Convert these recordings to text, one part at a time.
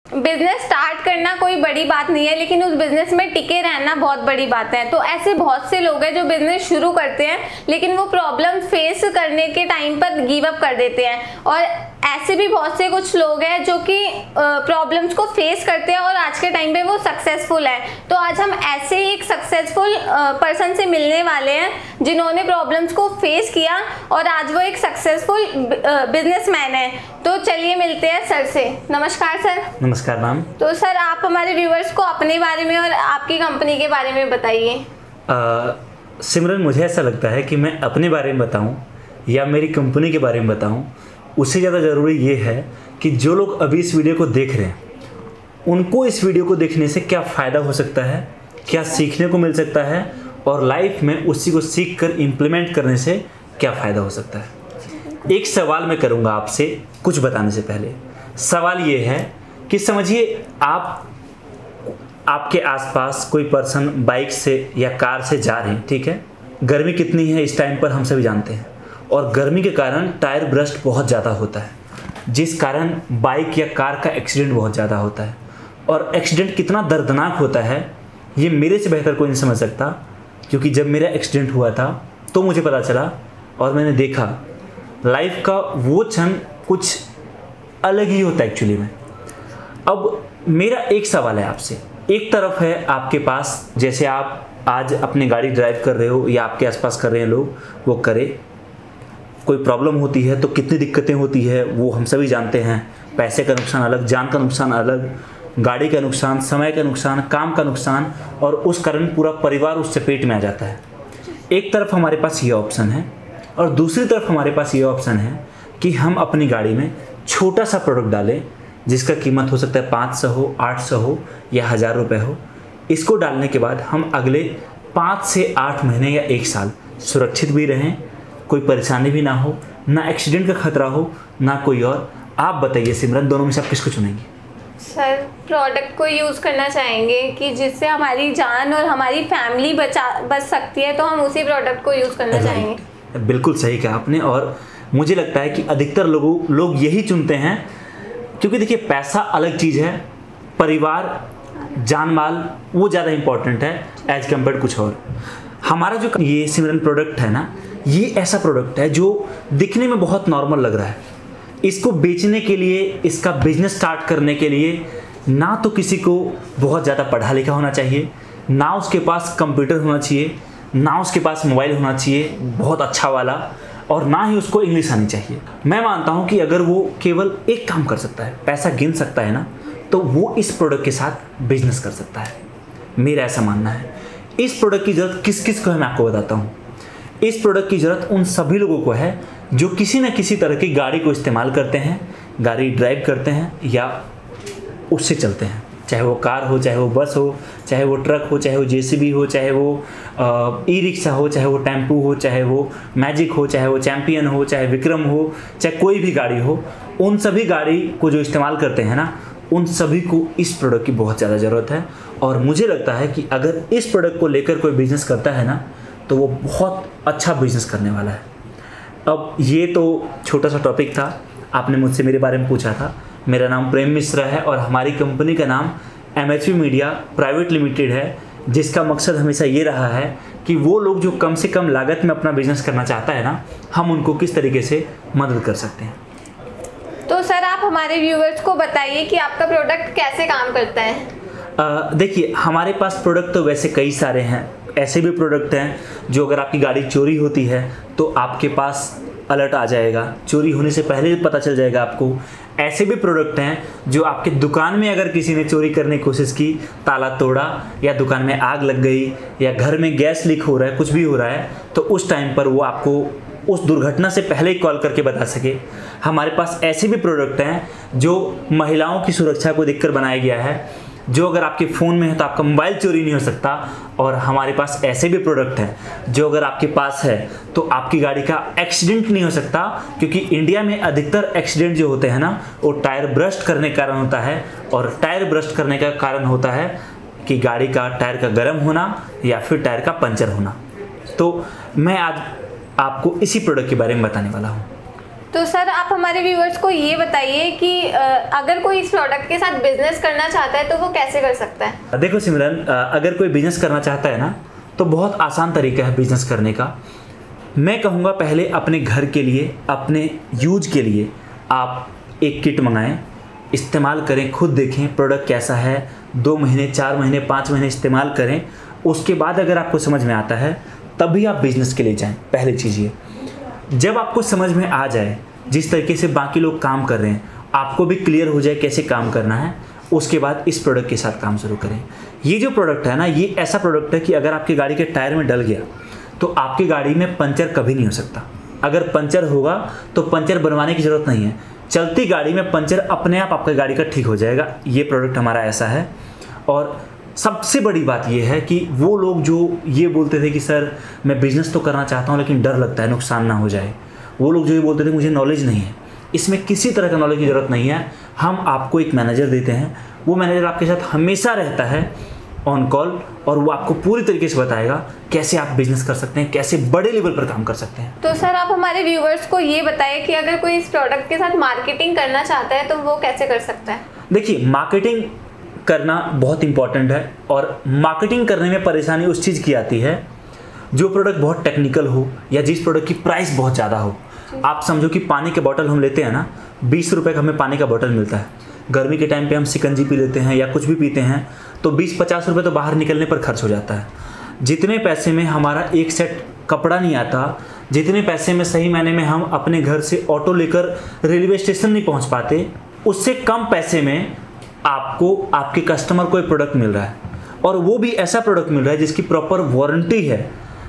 Business start करना कोई बड़ी बात नहीं है, लेकिन उस बिजनेस में टिके रहना बहुत बड़ी बात है। तो ऐसे बहुत से लोग हैं जो बिजनेस शुरू करते हैं लेकिन वो प्रॉब्लम फेस करने के टाइम पर गिव अप कर देते हैं, और ऐसे भी बहुत से कुछ लोग हैं जो कि प्रॉब्लम्स को फेस करते हैं और आज के टाइम पे वो सक्सेसफुल है। तो आज हम ऐसे ही एक सक्सेसफुल पर्सन से मिलने वाले हैं जिन्होंने प्रॉब्लम्स को फेस किया और आज वो एक सक्सेसफुल बिजनेसमैन है। तो चलिए मिलते हैं सर से। नमस्कार सर। नमस्कार मैम। तो सर आप हमारे व्यूअर्स को अपने बारे में और आपकी कंपनी के बारे में बताइए। सिमरन, मुझे ऐसा लगता है कि मैं अपने बारे में बताऊं या मेरी कंपनी के बारे में बताऊं, उससे ज़्यादा ज़रूरी ये है कि जो लोग अभी इस वीडियो को देख रहे हैं उनको इस वीडियो को देखने से क्या फ़ायदा हो सकता है, क्या सीखने को मिल सकता है, और लाइफ में उसी को सीख कर इम्प्लीमेंट करने से क्या फ़ायदा हो सकता है। एक सवाल मैं करूँगा आपसे कुछ बताने से पहले। सवाल ये है कि समझिए आपके आसपास कोई पर्सन बाइक से या कार से जा रहे हैं, ठीक है। गर्मी कितनी है इस टाइम पर हम सभी जानते हैं, और गर्मी के कारण टायर ब्रस्ट बहुत ज़्यादा होता है, जिस कारण बाइक या कार का एक्सीडेंट बहुत ज़्यादा होता है। और एक्सीडेंट कितना दर्दनाक होता है ये मेरे से बेहतर कोई नहीं समझ सकता, क्योंकि जब मेरा एक्सीडेंट हुआ था तो मुझे पता चला और मैंने देखा लाइफ का वो क्षण कुछ अलग ही होता है एक्चुअली में। अब मेरा एक सवाल है आपसे। एक तरफ है आपके पास, जैसे आप आज अपनी गाड़ी ड्राइव कर रहे हो या आपके आसपास कर रहे हैं लोग, वो करें, कोई प्रॉब्लम होती है तो कितनी दिक्कतें होती है वो हम सभी जानते हैं। पैसे का नुकसान अलग, जान का नुकसान अलग, गाड़ी का नुकसान, समय का नुकसान, काम का नुकसान, और उस कारण पूरा परिवार उस चपेट में आ जाता है। एक तरफ हमारे पास ये ऑप्शन है और दूसरी तरफ हमारे पास ये ऑप्शन है कि हम अपनी गाड़ी में छोटा सा प्रोडक्ट डालें जिसका कीमत हो सकता है 500 हो, 800 हो या 1000 रुपये हो। इसको डालने के बाद हम अगले 5 से 8 महीने या 1 साल सुरक्षित भी रहें, कोई परेशानी भी ना हो, ना एक्सीडेंट का खतरा हो, ना कोई और। आप बताइए सिमरन, दोनों में से आप किसको चुनेंगे? सर प्रोडक्ट को यूज़ करना चाहेंगे कि जिससे हमारी जान और हमारी फैमिली बच सकती है, तो हम उसी प्रोडक्ट को यूज़ करना चाहेंगे। बिल्कुल सही कहा आपने, और मुझे लगता है कि अधिकतर लोग यही चुनते हैं, क्योंकि देखिए पैसा अलग चीज़ है, परिवार, जान माल वो ज़्यादा इंपॉर्टेंट है एज कम्पेयर कुछ और। हमारा जो ये सिमरन प्रोडक्ट है ना, ये ऐसा प्रोडक्ट है जो दिखने में बहुत नॉर्मल लग रहा है। इसको बेचने के लिए, इसका बिजनेस स्टार्ट करने के लिए ना तो किसी को बहुत ज़्यादा पढ़ा लिखा होना चाहिए, ना उसके पास कंप्यूटर होना चाहिए, ना उसके पास मोबाइल होना चाहिए बहुत अच्छा वाला, और ना ही उसको इंग्लिश आनी चाहिए। मैं मानता हूँ कि अगर वो केवल एक काम कर सकता है, पैसा गिन सकता है ना, तो वो इस प्रोडक्ट के साथ बिजनेस कर सकता है। मेरा ऐसा मानना है। इस प्रोडक्ट की ज़रूरत किस किस को है मैं आपको बताता हूँ। इस प्रोडक्ट की ज़रूरत उन सभी लोगों को है जो किसी न किसी तरह की गाड़ी को इस्तेमाल करते हैं, गाड़ी ड्राइव करते हैं या उससे चलते हैं, चाहे वो कार हो, चाहे वो बस हो, चाहे वो ट्रक हो, चाहे वो जेसीबी हो, चाहे वो ई रिक्शा हो, चाहे वो टेम्पू हो, चाहे वो मैजिक हो, चाहे वो चैम्पियन हो, चाहे विक्रम हो, चाहे कोई भी गाड़ी हो। उन सभी गाड़ी को जो इस्तेमाल करते हैं ना, उन सभी को इस प्रोडक्ट की बहुत ज़्यादा ज़रूरत है। और मुझे लगता है कि अगर इस प्रोडक्ट को लेकर कोई बिज़नेस करता है ना, तो वो बहुत अच्छा बिज़नेस करने वाला है। अब ये तो छोटा सा टॉपिक था, आपने मुझसे मेरे बारे में पूछा था। मेरा नाम प्रेम मिश्रा है और हमारी कंपनी का नाम MHP मीडिया प्राइवेट लिमिटेड है, जिसका मकसद हमेशा ये रहा है कि वो लोग जो कम से कम लागत में अपना बिजनेस करना चाहता है ना, हम उनको किस तरीके से मदद कर सकते हैं। तो सर आप हमारे व्यूअर्स को बताइए कि आपका प्रोडक्ट कैसे काम करता है। देखिए, हमारे पास प्रोडक्ट तो वैसे कई सारे हैं। ऐसे भी प्रोडक्ट हैं जो अगर आपकी गाड़ी चोरी होती है तो आपके पास अलर्ट आ जाएगा, चोरी होने से पहले पता चल जाएगा आपको। ऐसे भी प्रोडक्ट हैं जो आपके दुकान में अगर किसी ने चोरी करने की कोशिश की, ताला तोड़ा या दुकान में आग लग गई या घर में गैस लीक हो रहा है, कुछ भी हो रहा है, तो उस टाइम पर वो आपको उस दुर्घटना से पहले ही कॉल करके बता सके। हमारे पास ऐसे भी प्रोडक्ट हैं जो महिलाओं की सुरक्षा को देखकर बनाया गया है, जो अगर आपके फ़ोन में है तो आपका मोबाइल चोरी नहीं हो सकता। और हमारे पास ऐसे भी प्रोडक्ट हैं जो अगर आपके पास है तो आपकी गाड़ी का एक्सीडेंट नहीं हो सकता, क्योंकि इंडिया में अधिकतर एक्सीडेंट जो होते हैं ना, वो टायर ब्रस्ट करने के कारण होता है। और टायर ब्रस्ट करने का कारण होता है कि गाड़ी का टायर का गर्म होना या फिर टायर का पंचर होना। तो मैं आज आपको इसी प्रोडक्ट के बारे में बताने वाला हूँ। तो सर आप हमारे व्यूअर्स को ये बताइए कि अगर कोई इस प्रोडक्ट के साथ बिजनेस करना चाहता है तो वो कैसे कर सकता है? देखो सिमरन, अगर कोई बिजनेस करना चाहता है ना तो बहुत आसान तरीका है बिजनेस करने का। मैं कहूँगा पहले अपने घर के लिए, अपने यूज के लिए आप एक किट मंगाएं, इस्तेमाल करें, खुद देखें प्रोडक्ट कैसा है, 2 महीने 4 महीने 5 महीने इस्तेमाल करें। उसके बाद अगर आपको समझ में आता है तभी आप बिजनेस के लिए जाएं। पहली चीज़ ये, जब आपको समझ में आ जाए जिस तरीके से बाकी लोग काम कर रहे हैं, आपको भी क्लियर हो जाए कैसे काम करना है, उसके बाद इस प्रोडक्ट के साथ काम शुरू करें। ये जो प्रोडक्ट है ना, ये ऐसा प्रोडक्ट है कि अगर आपकी गाड़ी के टायर में डल गया तो आपकी गाड़ी में पंचर कभी नहीं हो सकता। अगर पंचर होगा तो पंचर बनवाने की ज़रूरत नहीं है, चलती गाड़ी में पंचर अपने आप आपकी गाड़ी का ठीक हो जाएगा। ये प्रोडक्ट हमारा ऐसा है। और सबसे बड़ी बात ये है कि वो लोग जो ये बोलते थे कि सर मैं बिज़नेस तो करना चाहता हूँ लेकिन डर लगता है नुकसान ना हो जाए, वो लोग जो ये बोलते थे मुझे नॉलेज नहीं है, इसमें किसी तरह का नॉलेज की ज़रूरत नहीं है। हम आपको एक मैनेजर देते हैं, वो मैनेजर आपके साथ हमेशा रहता है ऑन कॉल, और वो आपको पूरी तरीके से बताएगा कैसे आप बिजनेस कर सकते हैं, कैसे बड़े लेवल पर काम कर सकते हैं। तो सर आप हमारे व्यूवर्स को ये बताएं कि अगर कोई इस प्रोडक्ट के साथ मार्केटिंग करना चाहता है तो वो कैसे कर सकता है? देखिए, मार्केटिंग करना बहुत इंपॉर्टेंट है, और मार्केटिंग करने में परेशानी उस चीज़ की आती है जो प्रोडक्ट बहुत टेक्निकल हो या जिस प्रोडक्ट की प्राइस बहुत ज़्यादा हो। आप समझो कि पानी के बॉटल हम लेते हैं ना, 20 रुपये का हमें पानी का बॉटल मिलता है। गर्मी के टाइम पे हम शिकंजी पी लेते हैं या कुछ भी पीते हैं तो 20-50 रुपये तो बाहर निकलने पर खर्च हो जाता है। जितने पैसे में हमारा एक सेट कपड़ा नहीं आता, जितने पैसे में सही मायने में हम अपने घर से ऑटो लेकर रेलवे स्टेशन नहीं पहुंच पाते, उससे कम पैसे में आपको आपके कस्टमर को एक प्रोडक्ट मिल रहा है, और वो भी ऐसा प्रोडक्ट मिल रहा है जिसकी प्रॉपर वारंटी है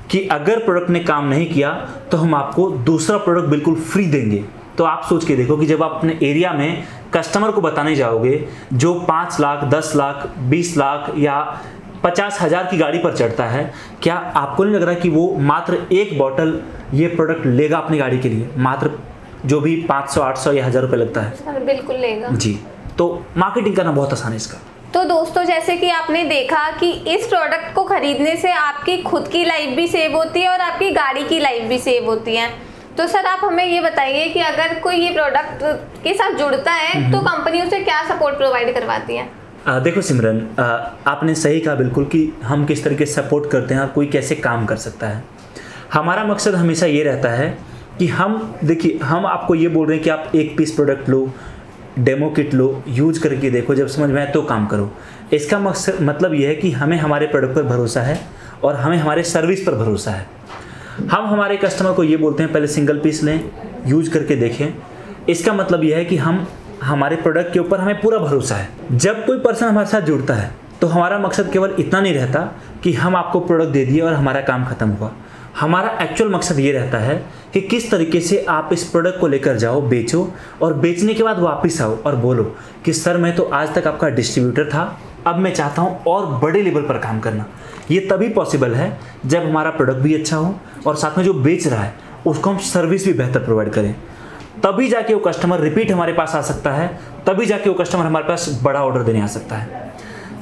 कि अगर प्रोडक्ट ने काम नहीं किया तो हम आपको दूसरा प्रोडक्ट बिल्कुल फ्री देंगे। तो आप सोच के देखो कि जब आप अपने एरिया में कस्टमर को बताने जाओगे जो 5 लाख 10 लाख 20 लाख या 50,000 की गाड़ी पर चढ़ता है, क्या आपको नहीं लग रहा कि वो मात्र एक बॉटल ये प्रोडक्ट लेगा अपनी गाड़ी के लिए, मात्र जो भी 500 800 या 1000 रुपये लगता है? बिल्कुल लेगा जी। तो मार्केटिंग करना बहुत आसान है इसका। तो दोस्तों, जैसे कि आपने देखा कि इस प्रोडक्ट को खरीदने से आपकी खुद की लाइफ भी सेव होती है और आपकी गाड़ी की लाइफ भी सेव होती है। तो सर आप हमें ये बताइए कि अगर कोई ये प्रोडक्ट के साथ जुड़ता है तो कंपनी उसे क्या सपोर्ट प्रोवाइड करवाती है? देखो सिमरन, आपने सही कहा बिल्कुल कि हम किस तरीके से सपोर्ट करते हैं और कोई कैसे काम कर सकता है। हमारा मकसद हमेशा ये रहता है कि हम आपको ये बोल रहे हैं कि आप एक पीस प्रोडक्ट लो, डेमो किट लो, यूज करके देखो, जब समझ में आए तो काम करो। इसका मतलब ये है कि हमें हमारे प्रोडक्ट पर भरोसा है और हमें हमारे सर्विस पर भरोसा है। हम हमारे कस्टमर को ये बोलते हैं पहले सिंगल पीस लें, यूज करके देखें। इसका मतलब यह है कि हमारे प्रोडक्ट के ऊपर हमें पूरा भरोसा है। जब कोई पर्सन हमारे साथ जुड़ता है तो हमारा मकसद केवल इतना नहीं रहता कि हम आपको प्रोडक्ट दे दिए और हमारा काम खत्म हुआ। हमारा एक्चुअल मकसद ये रहता है कि किस तरीके से आप इस प्रोडक्ट को लेकर जाओ, बेचो, और बेचने के बाद वापस आओ और बोलो कि सर मैं तो आज तक आपका डिस्ट्रीब्यूटर था, अब मैं चाहता हूँ और बड़े लेवल पर काम करना। ये तभी पॉसिबल है जब हमारा प्रोडक्ट भी अच्छा हो और साथ में जो बेच रहा है उसको हम सर्विस भी बेहतर प्रोवाइड करें। तभी जाके वो कस्टमर रिपीट हमारे पास आ सकता है, तभी जाके वो कस्टमर हमारे पास बड़ा ऑर्डर देने आ सकता है।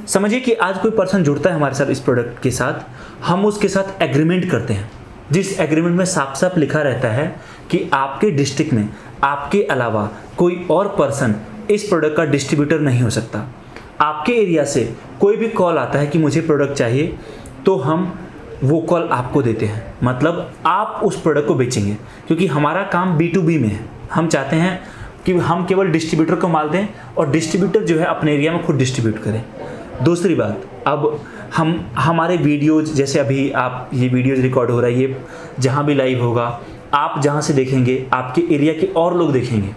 समझिए कि आज कोई पर्सन जुड़ता है हमारे साथ इस प्रोडक्ट के साथ, हम उसके साथ एग्रीमेंट करते हैं, जिस एग्रीमेंट में साफ साफ लिखा रहता है कि आपके डिस्ट्रिक्ट में आपके अलावा कोई और पर्सन इस प्रोडक्ट का डिस्ट्रीब्यूटर नहीं हो सकता। आपके एरिया से कोई भी कॉल आता है कि मुझे प्रोडक्ट चाहिए तो हम वो कॉल आपको देते हैं, मतलब आप उस प्रोडक्ट को बेचेंगे, क्योंकि हमारा काम B2B में है। हम चाहते हैं कि हम केवल डिस्ट्रीब्यूटर को माल दें और डिस्ट्रीब्यूटर जो है अपने एरिया में खुद डिस्ट्रीब्यूट करें। दूसरी बात, अब हमारे वीडियोज़, जैसे अभी आप ये वीडियोज़ रिकॉर्ड हो रहा है, ये जहाँ भी लाइव होगा आप जहाँ से देखेंगे आपके एरिया के और लोग देखेंगे।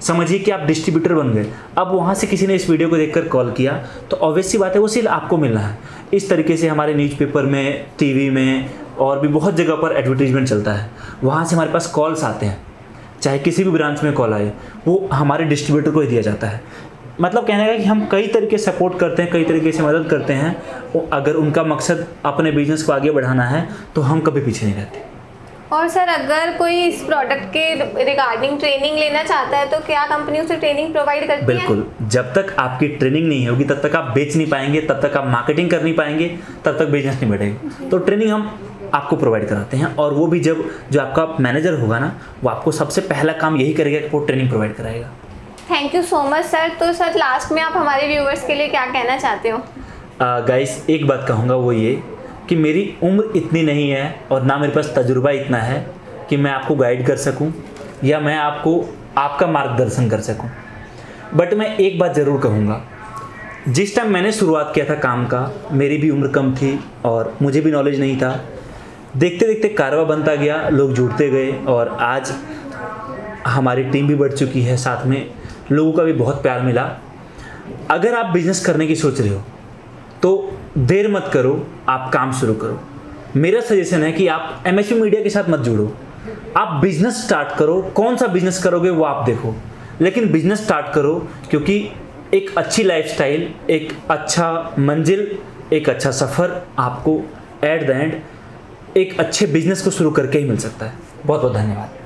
समझिए कि आप डिस्ट्रीब्यूटर बन गए। अब वहाँ से किसी ने इस वीडियो को देखकर कॉल किया तो ऑब्वियस सी बात है वो सिर्फ आपको मिलना है। इस तरीके से हमारे न्यूज़पेपर में, टीवी में और भी बहुत जगह पर एडवर्टीजमेंट चलता है, वहाँ से हमारे पास कॉल्स आते हैं, चाहे किसी भी ब्रांच में कॉल आए वो हमारे डिस्ट्रीब्यूटर को ही दिया जाता है। मतलब कहने का कि हम कई तरीके से सपोर्ट करते हैं, कई तरीके से मदद करते हैं। अगर उनका मकसद अपने बिजनेस को आगे बढ़ाना है तो हम कभी पीछे नहीं रहते। और सर अगर कोई इस प्रोडक्ट के रिगार्डिंग ट्रेनिंग लेना चाहता है तो क्या कंपनी उसे ट्रेनिंग प्रोवाइड करती है? बिल्कुल, जब तक आपकी ट्रेनिंग नहीं होगी तब तक आप बेच नहीं पाएंगे, तब तक आप मार्केटिंग कर नहीं पाएंगे, तब तक बिजनेस नहीं बढ़ेगा। तो ट्रेनिंग हम आपको प्रोवाइड कराते हैं। और वो भी जब जो आपका मैनेजर होगा ना, वो आपको सबसे पहला काम यही करेगा कि वो ट्रेनिंग प्रोवाइड कराएगा। Thank you so much sir. तो सर लास्ट में आप हमारे व्यूअर्स के लिए क्या कहना चाहते हो? गाइस एक बात कहूँगा वो ये कि मेरी उम्र इतनी नहीं है और ना मेरे पास तजुर्बा इतना है कि मैं आपको गाइड कर सकूं या मैं आपको आपका मार्गदर्शन कर सकूं। बट मैं एक बात ज़रूर कहूँगा, जिस टाइम मैंने शुरुआत किया था काम का, मेरी भी उम्र कम थी और मुझे भी नॉलेज नहीं था। देखते देखते कारवा बनता गया, लोग जुड़ते गए और आज हमारी टीम भी बढ़ चुकी है, साथ में लोगों का भी बहुत प्यार मिला। अगर आप बिजनेस करने की सोच रहे हो तो देर मत करो, आप काम शुरू करो। मेरा सजेशन है कि आप एमएचपी मीडिया के साथ मत जुड़ो, आप बिजनेस स्टार्ट करो। कौन सा बिजनेस करोगे वो आप देखो, लेकिन बिजनेस स्टार्ट करो, क्योंकि एक अच्छी लाइफस्टाइल, एक अच्छा मंजिल, एक अच्छा सफ़र आपको एट द एंड एक अच्छे बिजनेस को शुरू करके ही मिल सकता है। बहुत बहुत धन्यवाद।